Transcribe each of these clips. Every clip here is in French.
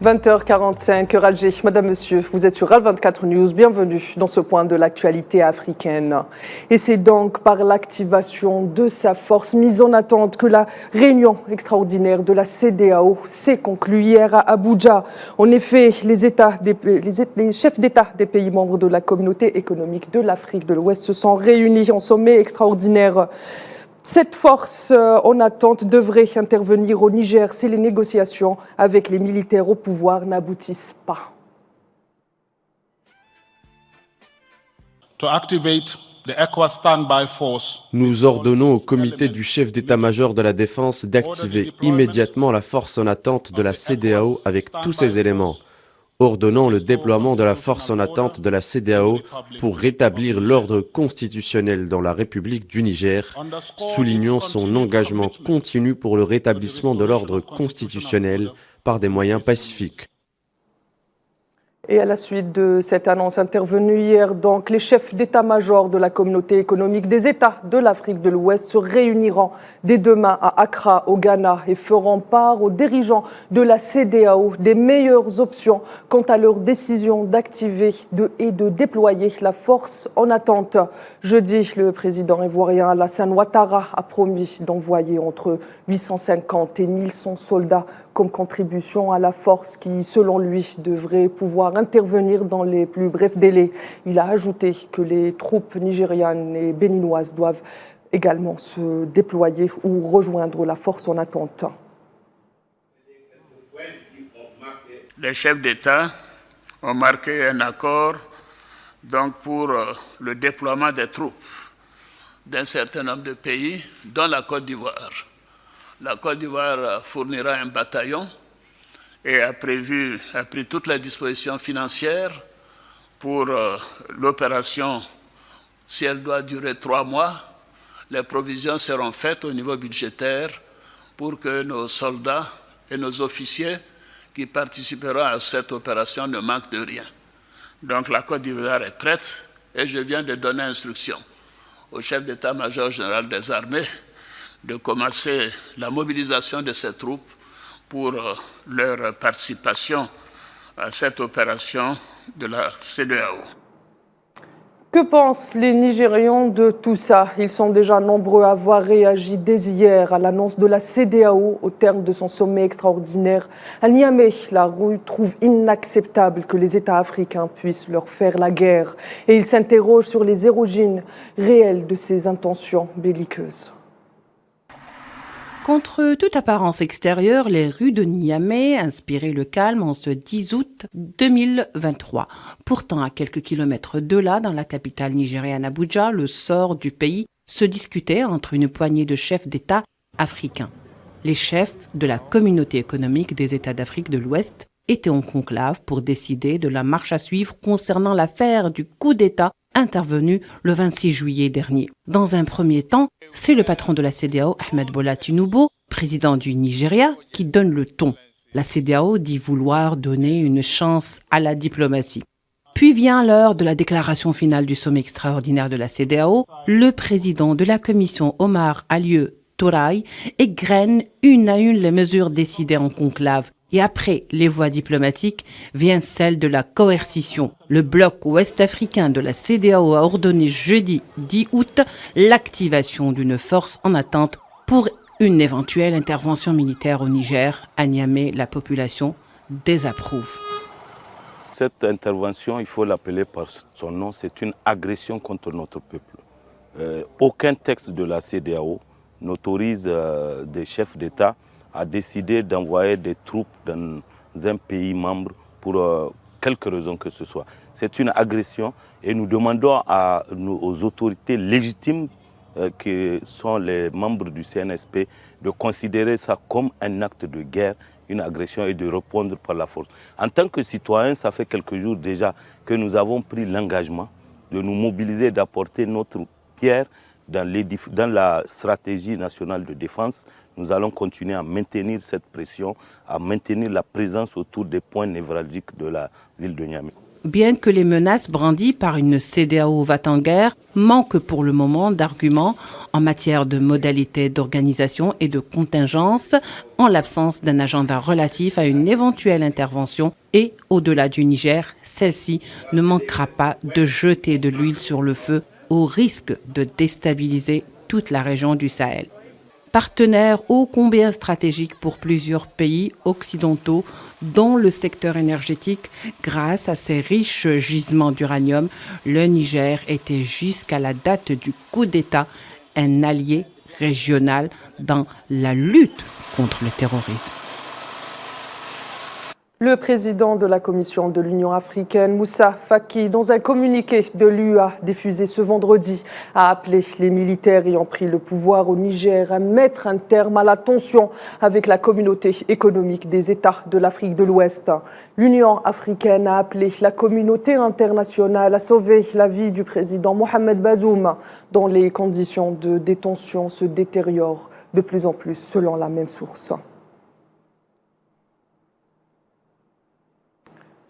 20h45, heure Alger. Madame, Monsieur, vous êtes sur RAL24 News. Bienvenue dans ce point de l'actualité africaine. Et c'est donc par l'activation de sa force mise en attente que la réunion extraordinaire de la CEDEAO s'est conclue hier à Abuja. En effet, les chefs d'État des pays membres de la communauté économique de l'Afrique de l'Ouest se sont réunis en sommet extraordinaire. Cette force en attente devrait intervenir au Niger si les négociations avec les militaires au pouvoir n'aboutissent pas. Nous ordonnons au comité du chef d'état-major de la défense d'activer immédiatement la force en attente de la CEDEAO avec tous ses éléments. Ordonnons le déploiement de la force en attente de la CEDEAO pour rétablir l'ordre constitutionnel dans la République du Niger. Soulignons son engagement continu pour le rétablissement de l'ordre constitutionnel par des moyens pacifiques. Et à la suite de cette annonce intervenue hier, donc, les chefs d'état-major de la communauté économique des États de l'Afrique de l'Ouest se réuniront dès demain à Accra, au Ghana, et feront part aux dirigeants de la CEDEAO des meilleures options quant à leur décision d'activer et de déployer la force en attente. Jeudi, le président ivoirien Alassane Ouattara a promis d'envoyer entre 850 et 1100 soldats comme contribution à la force qui, selon lui, devrait pouvoir intervenir dans les plus brefs délais. Il a ajouté que les troupes nigérianes et béninoises doivent également se déployer ou rejoindre la force en attente. Les chefs d'État ont marqué un accord donc, pour le déploiement des troupes d'un certain nombre de pays, dont la Côte d'Ivoire. La Côte d'Ivoire fournira un bataillon et a pris toutes les dispositions financières pour l'opération. Si elle doit durer 3 mois, les provisions seront faites au niveau budgétaire pour que nos soldats et nos officiers qui participeront à cette opération ne manquent de rien. Donc la Côte d'Ivoire est prête et je viens de donner instruction au chef d'état-major général des armées de commencer la mobilisation de ces troupes pour leur participation à cette opération de la CEDEAO. Que pensent les Nigérians de tout ça? Ils sont déjà nombreux à avoir réagi dès hier à l'annonce de la CEDEAO au terme de son sommet extraordinaire. À Niamey, la rue trouve inacceptable que les États africains puissent leur faire la guerre. Et ils s'interrogent sur les origines réelles de ces intentions belliqueuses. Contre toute apparence extérieure, les rues de Niamey inspiraient le calme en ce 10 août 2023. Pourtant, à quelques kilomètres de là, dans la capitale nigériane Abuja, le sort du pays se discutait entre une poignée de chefs d'État africains. Les chefs de la communauté économique des États d'Afrique de l'Ouest étaient en conclave pour décider de la marche à suivre concernant l'affaire du coup d'État intervenu le 26 juillet dernier. Dans un premier temps, c'est le patron de la CEDEAO, Ahmed Bola Tinubu, président du Nigeria, qui donne le ton. La CEDEAO dit vouloir donner une chance à la diplomatie. Puis vient l'heure de la déclaration finale du sommet extraordinaire de la CEDEAO. Le président de la commission, Omar Alieu Touraï, égrène une à une les mesures décidées en conclave. Et après les voies diplomatiques, vient celle de la coercition. Le bloc ouest-africain de la CEDEAO a ordonné jeudi 10 août l'activation d'une force en attente pour une éventuelle intervention militaire au Niger. À Niamey, la population désapprouve. Cette intervention, il faut l'appeler par son nom, c'est une agression contre notre peuple. Aucun texte de la CEDEAO n'autorise des chefs d'État a décidé d'envoyer des troupes dans un pays membre pour quelque raison que ce soit. C'est une agression et nous demandons aux autorités légitimes qui sont les membres du CNSP de considérer ça comme un acte de guerre, une agression et de répondre par la force. En tant que citoyens, ça fait quelques jours déjà que nous avons pris l'engagement de nous mobiliser, d'apporter notre pierre dans la stratégie nationale de défense. Nous allons continuer à maintenir cette pression, à maintenir la présence autour des points névralgiques de la ville de Niamey. Bien que les menaces brandies par une CEDEAO va-t-en-guerre manquent pour le moment d'arguments en matière de modalités d'organisation et de contingence, en l'absence d'un agenda relatif à une éventuelle intervention et, au-delà du Niger, celle-ci ne manquera pas de jeter de l'huile sur le feu au risque de déstabiliser toute la région du Sahel. Partenaire ô combien stratégique pour plusieurs pays occidentaux, dont le secteur énergétique, grâce à ses riches gisements d'uranium, le Niger était jusqu'à la date du coup d'État un allié régional dans la lutte contre le terrorisme. Le président de la Commission de l'Union africaine, Moussa Faki, dans un communiqué de l'UA diffusé ce vendredi, a appelé les militaires ayant pris le pouvoir au Niger à mettre un terme à la tension avec la communauté économique des États de l'Afrique de l'Ouest. L'Union africaine a appelé la communauté internationale à sauver la vie du président Mohamed Bazoum, dont les conditions de détention se détériorent de plus en plus, selon la même source.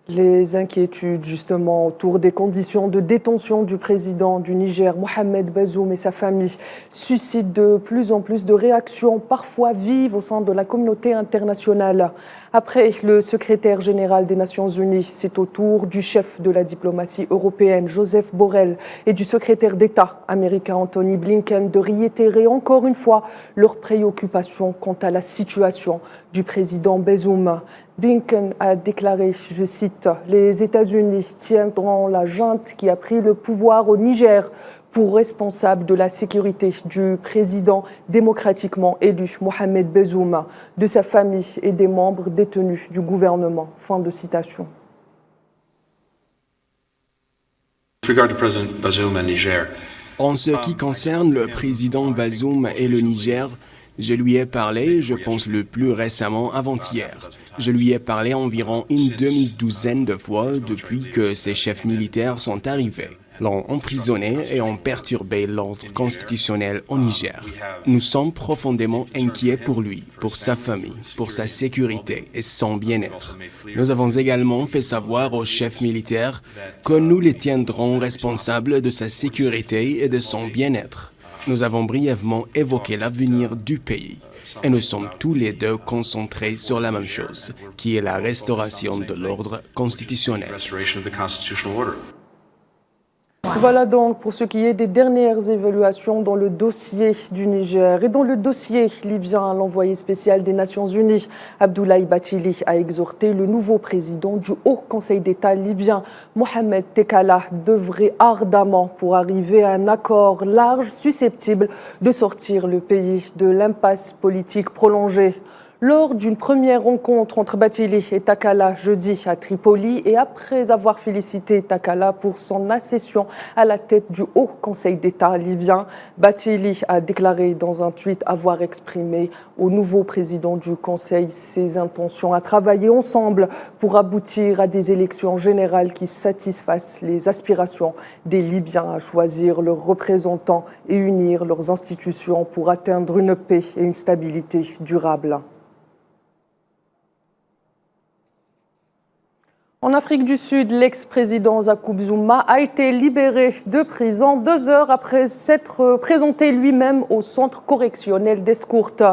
Les inquiétudes justement autour des conditions de détention du président du Niger, Mohamed Bazoum, et sa famille suscitent de plus en plus de réactions, parfois vives, au sein de la communauté internationale. Après le secrétaire général des Nations Unies, c'est au tour du chef de la diplomatie européenne, Joseph Borrell, et du secrétaire d'État américain Anthony Blinken de réitérer encore une fois leur préoccupation quant à la situation du président Bazoum. Blinken a déclaré, je cite, « Les États-Unis tiendront la junte qui a pris le pouvoir au Niger pour responsable de la sécurité du président démocratiquement élu Mohamed Bazoum, de sa famille et des membres détenus du gouvernement. » Fin de citation. En ce qui concerne le président Bazoum et le Niger, je lui ai parlé, je pense le plus récemment avant-hier. Je lui ai parlé environ une demi-douzaine de fois depuis que ces chefs militaires sont arrivés, l'ont emprisonné et ont perturbé l'ordre constitutionnel au Niger. Nous sommes profondément inquiets pour lui, pour sa famille, pour sa sécurité et son bien-être. Nous avons également fait savoir aux chefs militaires que nous les tiendrons responsables de sa sécurité et de son bien-être. Nous avons brièvement évoqué l'avenir du pays et nous sommes tous les deux concentrés sur la même chose, qui est la restauration de l'ordre constitutionnel. Voilà donc pour ce qui est des dernières évaluations dans le dossier du Niger. Et dans le dossier libyen, l'envoyé spécial des Nations Unies, Abdoulaye Bathily, a exhorté le nouveau président du Haut Conseil d'État libyen, Mohamed Tekala, d'œuvrer ardemment pour arriver à un accord large susceptible de sortir le pays de l'impasse politique prolongée. Lors d'une première rencontre entre Bathily et Takala jeudi à Tripoli et après avoir félicité Takala pour son accession à la tête du Haut Conseil d'État libyen, Bathily a déclaré dans un tweet avoir exprimé au nouveau président du Conseil ses intentions à travailler ensemble pour aboutir à des élections générales qui satisfassent les aspirations des Libyens à choisir leurs représentants et unir leurs institutions pour atteindre une paix et une stabilité durables. En Afrique du Sud, l'ex-président Jacob Zuma a été libéré de prison 2 heures après s'être présenté lui-même au centre correctionnel d'Escourte.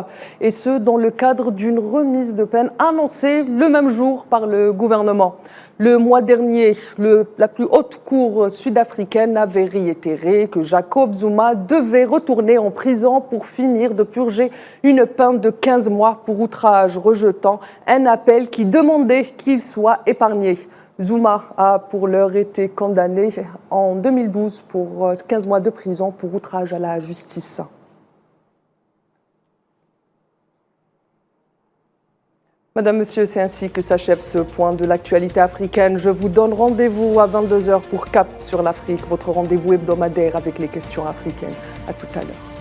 Et ce, dans le cadre d'une remise de peine annoncée le même jour par le gouvernement. Le mois dernier, la plus haute cour sud-africaine avait réitéré que Jacob Zuma devait retourner en prison pour finir de purger une peine de 15 mois pour outrage, rejetant un appel qui demandait qu'il soit épargné. Zuma a pour l'heure été condamné en 2012 pour 15 mois de prison pour outrage à la justice. Madame, Monsieur, c'est ainsi que s'achève ce point de l'actualité africaine. Je vous donne rendez-vous à 22h pour Cap sur l'Afrique, votre rendez-vous hebdomadaire avec les questions africaines. À tout à l'heure.